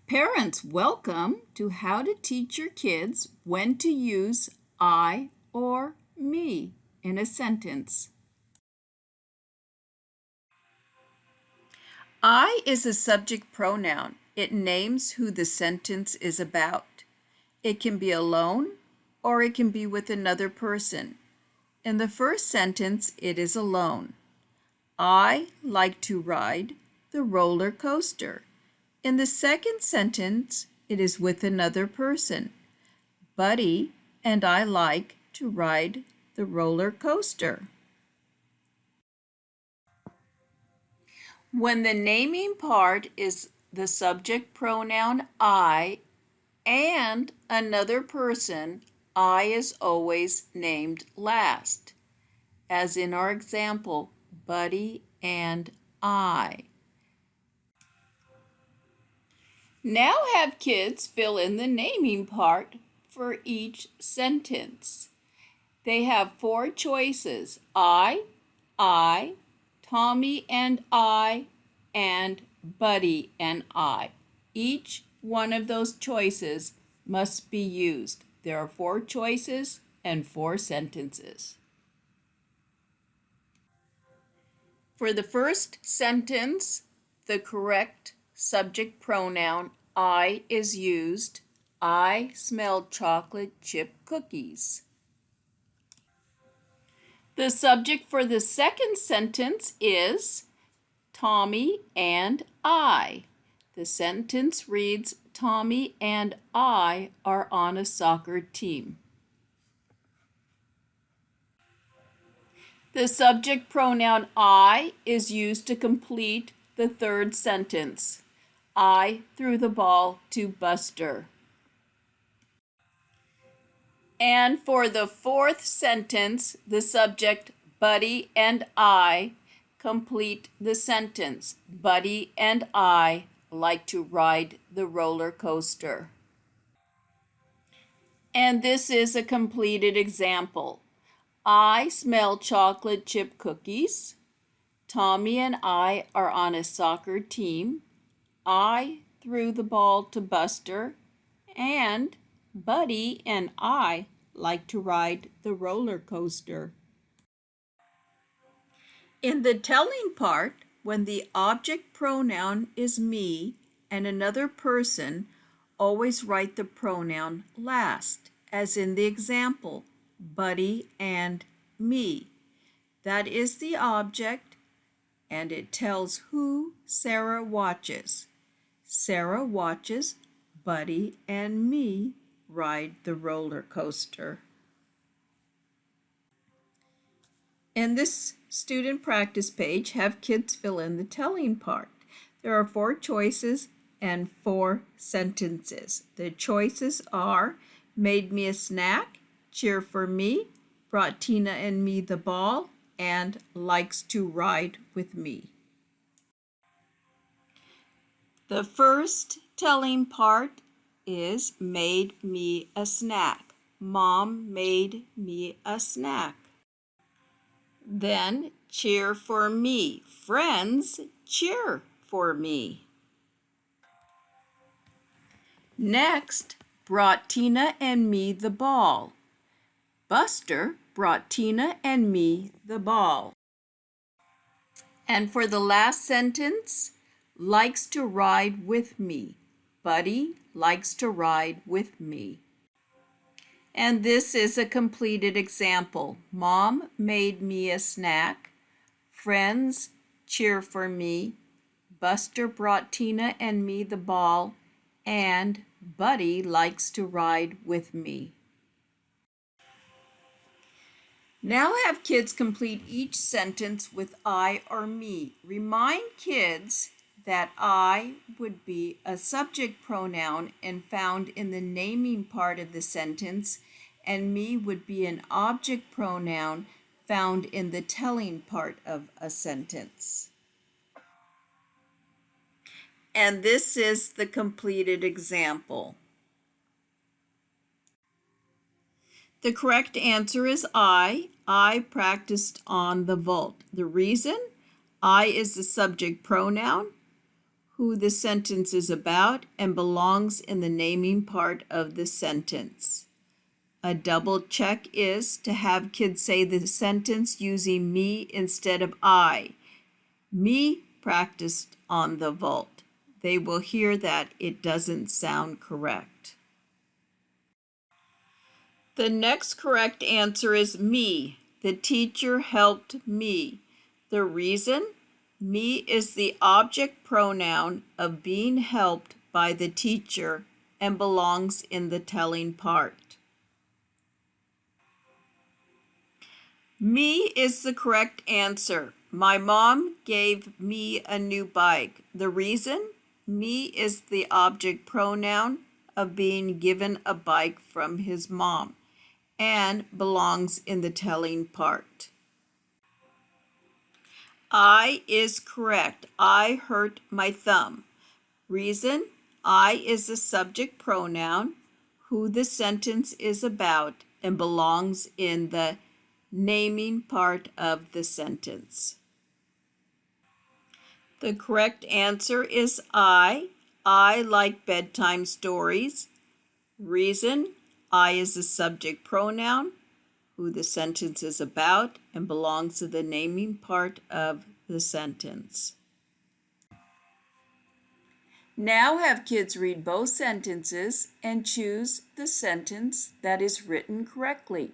Parents, welcome to How to Teach Your Kids When to Use I or Me in a Sentence. I is a subject pronoun. It names who the sentence is about. It can be alone or it can be with another person. In the first sentence, it is alone. I like to ride the roller coaster. In the second sentence, it is with another person. Buddy and I like to ride the roller coaster. When the naming part is the subject pronoun I and another person, I is always named last, as in our example, Buddy and I. Now have kids fill in the naming part for each sentence. They have 4 choices: I, Tommy and I, and Buddy and I. Each one of those choices must be used. There are 4 choices and 4 sentences. For the first sentence, the correct subject pronoun I is used. I smelled chocolate chip cookies. The subject for the second sentence is Tommy and I. The sentence reads, Tommy and I are on a soccer team. The subject pronoun I is used to complete the third sentence. I threw the ball to Buster. And for the fourth sentence, the subject Buddy and I complete the sentence. Buddy and I like to ride the roller coaster. And this is a completed example. I smell chocolate chip cookies. Tommy and I are on a soccer team. I threw the ball to Buster. And Buddy and I like to ride the roller coaster. In the telling part, when the object pronoun is me and another person, always write the pronoun last, as in the example, Buddy and me. That is the object, and it tells who Sarah watches. Sarah watches Buddy and me ride the roller coaster. In this student practice page, have kids fill in the telling part. There are 4 choices and 4 sentences. The choices are made me a snack, cheer for me, brought Tina and me the ball, and likes to ride with me. The first telling part is made me a snack. Mom made me a snack. Then cheer for me. Friends cheer for me. Next, brought Tina and me the ball. Buster brought Tina and me the ball. And for the last sentence, likes to ride with me. Buddy likes to ride with me. And this is a completed example. Mom made me a snack. Friends cheer for me. Buster brought Tina and me the ball. And Buddy likes to ride with me. Now have kids complete each sentence with I or me. Remind kids that I would be a subject pronoun and found in the naming part of the sentence, and me would be an object pronoun found in the telling part of a sentence. And this is the completed example. The correct answer is I. I practiced on the vault. The reason? I is the subject pronoun. who the sentence is about, and belongs in the naming part of the sentence. A double check is to have kids say the sentence using me instead of I. Me practiced on the vault. They will hear that it doesn't sound correct. The next correct answer is me. The teacher helped me. The reason? Me is the object pronoun of being helped by the teacher and belongs in the telling part. Me is the correct answer. My mom gave me a new bike. The reason? Me is the object pronoun of being given a bike from his mom and belongs in the telling part. I is correct. I hurt my thumb. Reason? I is the subject pronoun, who the sentence is about, and belongs in the naming part of the sentence. The correct answer is I. I like bedtime stories. Reason? I is the subject pronoun, who the sentence is about, and belongs to the naming part of the sentence. Now have kids read both sentences and choose the sentence that is written correctly.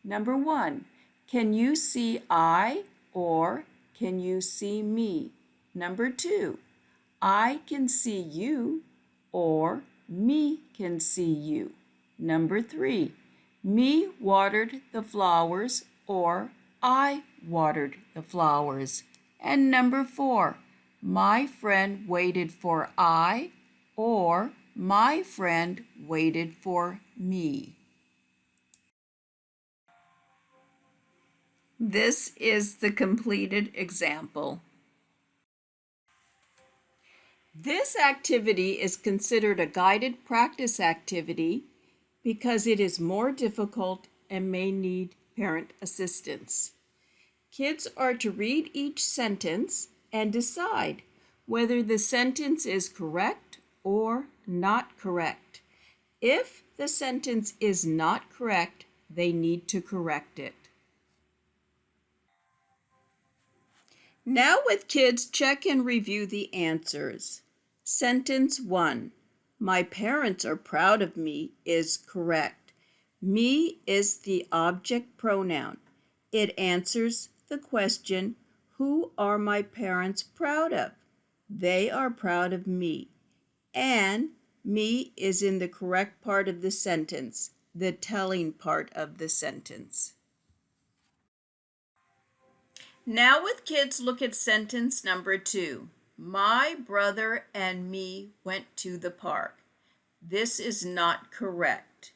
Number 1, can you see I or can you see me? Number 2, I can see you or me can see you. Number 3, me watered the flowers or I watered the flowers. And number 4, my friend waited for I or my friend waited for me. This is the completed example. This activity is considered a guided practice activity because it is more difficult and may need parent assistance. Kids are to read each sentence and decide whether the sentence is correct or not correct. If the sentence is not correct, they need to correct it. Now with kids, check and review the answers. Sentence 1, my parents are proud of me is correct. Me is the object pronoun. It answers the question, who are my parents proud of? They are proud of me. And me is in the correct part of the sentence, the telling part of the sentence. Now with kids, look at sentence number 2. My brother and me went to the park. This is not correct.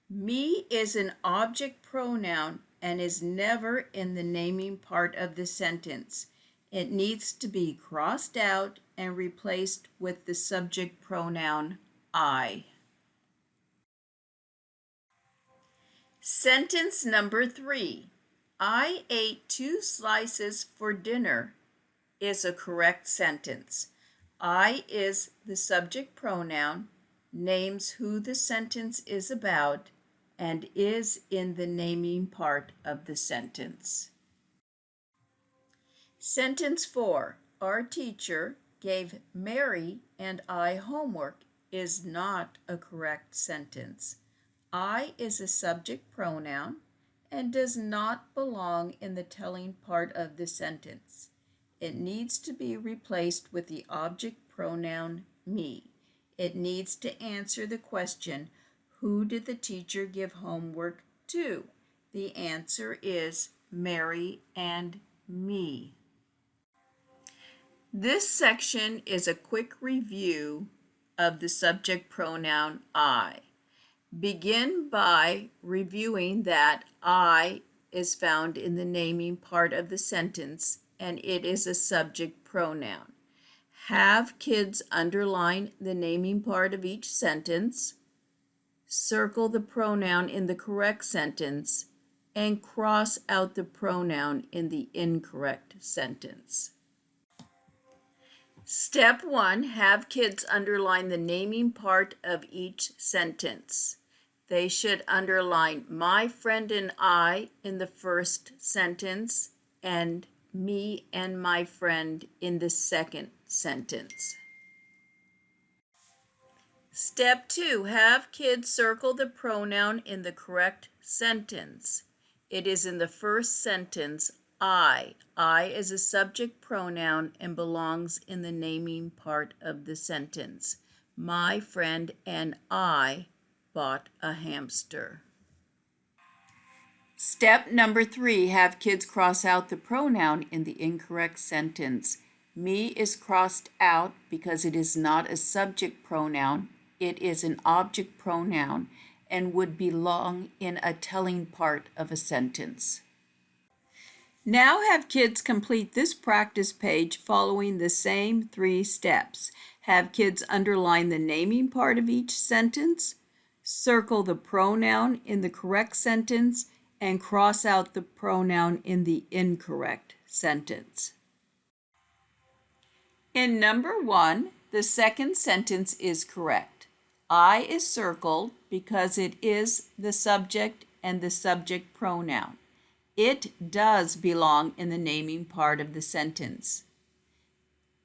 Me is an object pronoun and is never in the naming part of the sentence. It needs to be crossed out and replaced with the subject pronoun I. Sentence number 3. I ate 2 slices for dinner is a correct sentence. I is the subject pronoun, names who the sentence is about, and is in the naming part of the sentence. Sentence 4. Our teacher gave Mary and I homework is not a correct sentence. I is a subject pronoun and does not belong in the telling part of the sentence. It needs to be replaced with the object pronoun me. It needs to answer the question, who did the teacher give homework to? The answer is Mary and me. This section is a quick review of the subject pronoun I. Begin by reviewing that I is found in the naming part of the sentence and it is a subject pronoun. Have kids underline the naming part of each sentence, circle the pronoun in the correct sentence, and cross out the pronoun in the incorrect sentence. Step 1, have kids underline the naming part of each sentence. They should underline my friend and I in the first sentence and me and my friend in the second sentence. Step 2, have kids circle the pronoun in the correct sentence. It is in the first sentence, I. I is a subject pronoun and belongs in the naming part of the sentence. My friend and I bought a hamster. Step number 3, have kids cross out the pronoun in the incorrect sentence. Me is crossed out because it is not a subject pronoun. It is an object pronoun and would belong in a telling part of a sentence. Now have kids complete this practice page following the same 3 steps. Have kids underline the naming part of each sentence, circle the pronoun in the correct sentence, and cross out the pronoun in the incorrect sentence. In number 1, the second sentence is correct. I is circled because it is the subject and the subject pronoun. It does belong in the naming part of the sentence.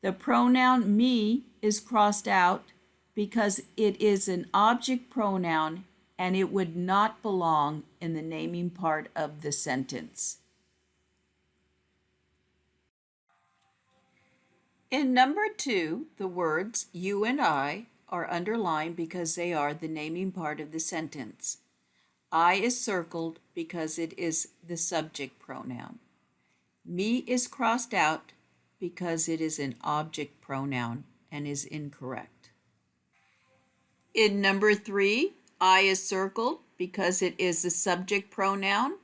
The pronoun me is crossed out because it is an object pronoun and it would not belong in the naming part of the sentence. In number 2, the words you and I are underlined because they are the naming part of the sentence. I is circled because it is the subject pronoun. Me is crossed out because it is an object pronoun and is incorrect. In number 3, I is circled because it is the subject pronoun,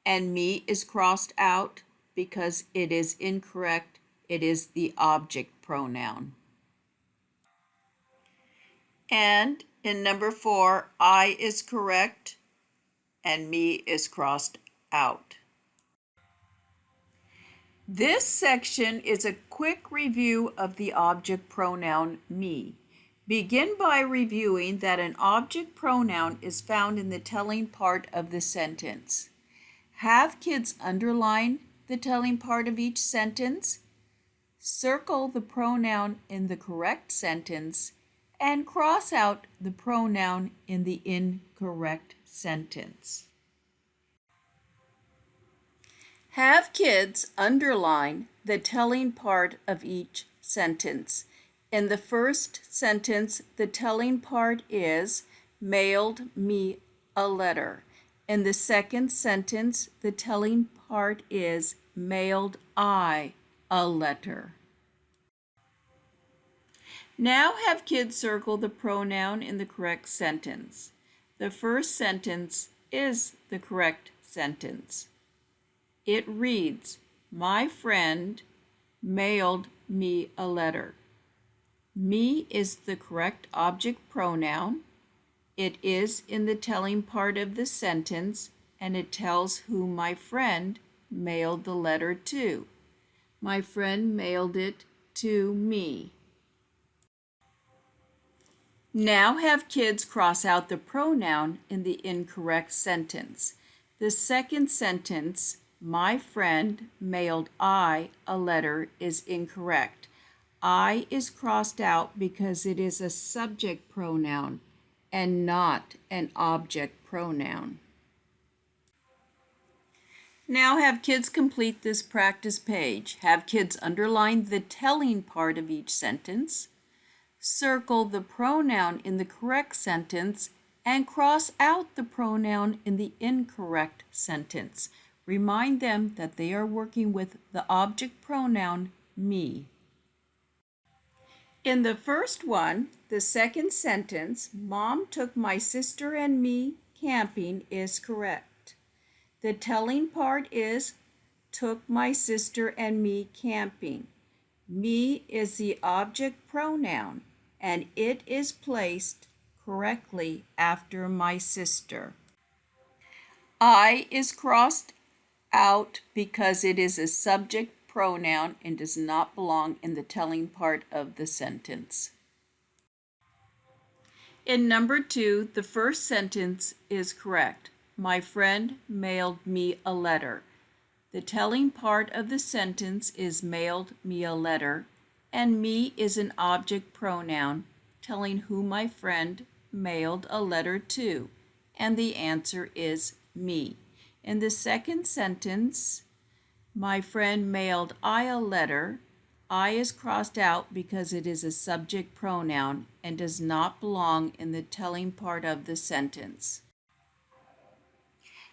and me is crossed out because it is incorrect. It is the object pronoun. And in number 4, I is correct and me is crossed out. This section is a quick review of the object pronoun me. Begin by reviewing that an object pronoun is found in the telling part of the sentence. Have kids underline the telling part of each sentence, circle the pronoun in the correct sentence, and cross out the pronoun in the incorrect sentence. Have kids underline the telling part of each sentence. In the first sentence, the telling part is mailed me a letter. In the second sentence, the telling part is mailed I a letter. Now have kids circle the pronoun in the correct sentence. The first sentence is the correct sentence. It reads, my friend mailed me a letter. Me is the correct object pronoun. It is in the telling part of the sentence, and it tells who my friend mailed the letter to. My friend mailed it to me. Now have kids cross out the pronoun in the incorrect sentence. The second sentence, my friend mailed I a letter, is incorrect. I is crossed out because it is a subject pronoun and not an object pronoun. Now have kids complete this practice page. Have kids underline the telling part of each sentence, circle the pronoun in the correct sentence, and cross out the pronoun in the incorrect sentence. Remind them that they are working with the object pronoun me. In the first one, the second sentence, Mom took my sister and me camping, is correct. The telling part is took my sister and me camping. Me is the object pronoun, and it is placed correctly after my sister. I is crossed out because it is a subject pronoun and does not belong in the telling part of the sentence. In number 2, the first sentence is correct. My friend mailed me a letter. The telling part of the sentence is mailed me a letter, and me is an object pronoun telling who my friend mailed a letter to, and the answer is me. In the second sentence, my friend mailed I a letter. I is crossed out because it is a subject pronoun and does not belong in the telling part of the sentence.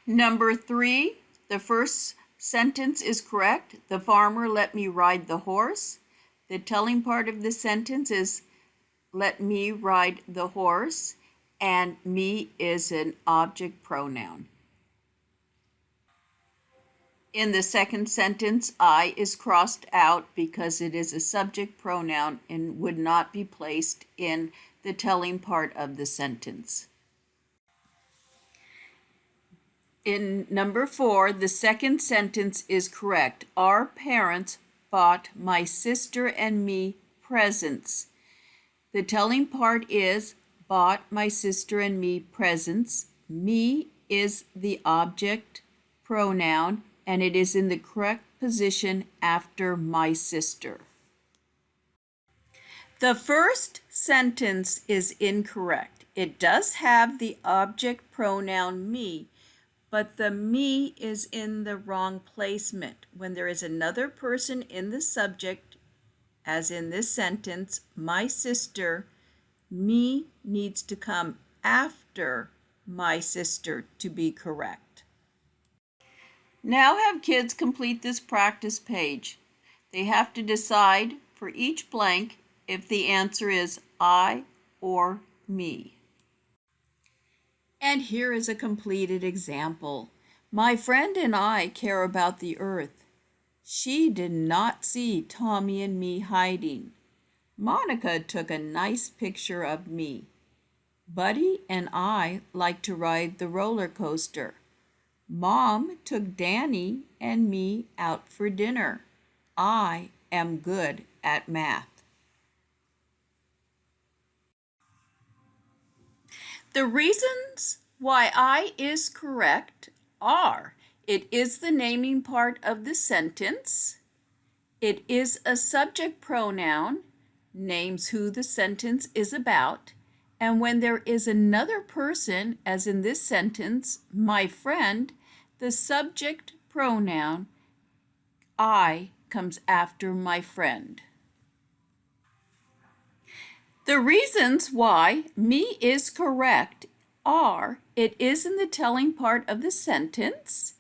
Number 3, the first sentence is correct. The farmer let me ride the horse. The telling part of the sentence is let me ride the horse, and me is an object pronoun. In the second sentence, I is crossed out because it is a subject pronoun and would not be placed in the telling part of the sentence. In number 4, the second sentence is correct. Our parents bought my sister and me presents. The telling part is bought my sister and me presents. Me is the object pronoun, and it is in the correct position after my sister. The first sentence is incorrect. It does have the object pronoun me, but the me is in the wrong placement. When there is another person in the subject, as in this sentence, my sister, me needs to come after my sister to be correct. Now have kids complete this practice page. They have to decide for each blank if the answer is I or me. And here is a completed example. My friend and I care about the earth. She did not see Tommy and me hiding. Monica took a nice picture of me. Buddy and I like to ride the roller coaster. Mom took Danny and me out for dinner. I am good at math. The reasons why I is correct are: it is the naming part of the sentence, it is a subject pronoun, names who the sentence is about, and when there is another person, as in this sentence, my friend, the subject pronoun I comes after my friend. The reasons why me is correct are: it is in the telling part of the sentence,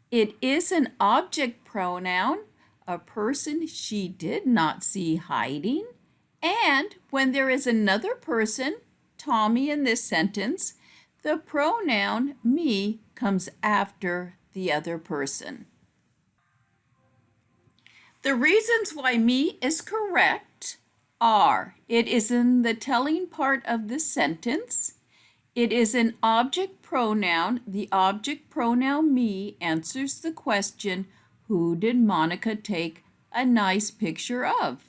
it is an object pronoun, a person she did not see hiding, and when there is another person, Tommy in this sentence, the pronoun me comes after the other person. The reasons why me is correct are: it is in the telling part of the sentence, it is an object pronoun, the object pronoun me answers the question, who did Monica take a nice picture of?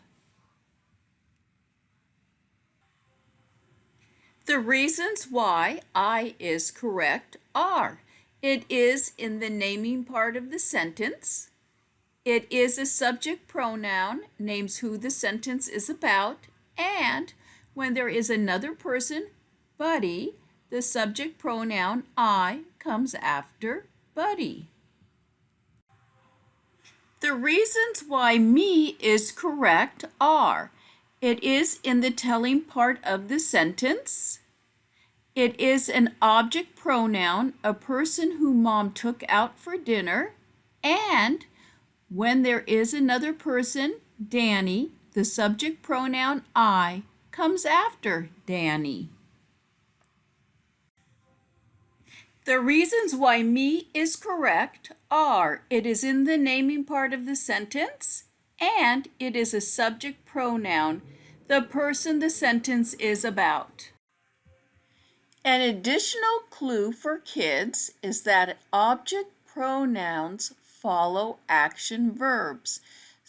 The reasons why I is correct are: it is in the naming part of the sentence, it is a subject pronoun, names who the sentence is about, and when there is another person, Buddy, the subject pronoun I comes after Buddy. The reasons why me is correct are: it is in the telling part of the sentence, it is an object pronoun, a person who Mom took out for dinner, and when there is another person, Danny, the subject pronoun I comes after Danny. The reasons why me is correct are: it is in the naming part of the sentence, and it is a subject pronoun, the person the sentence is about. An additional clue for kids is that object pronouns follow action verbs.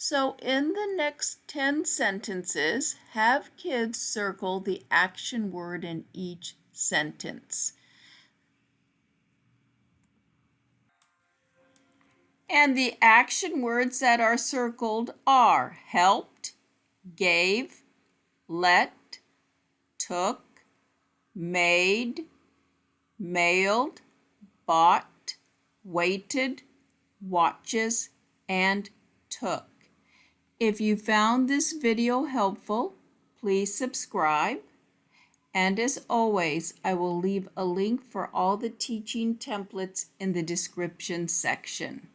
So in the next 10 sentences, have kids circle the action word in each sentence. And the action words that are circled are helped, gave, let, took, made, mailed, bought, waited, watches, and took. If you found this video helpful, please subscribe. And as always, I will leave a link for all the teaching templates in the description section.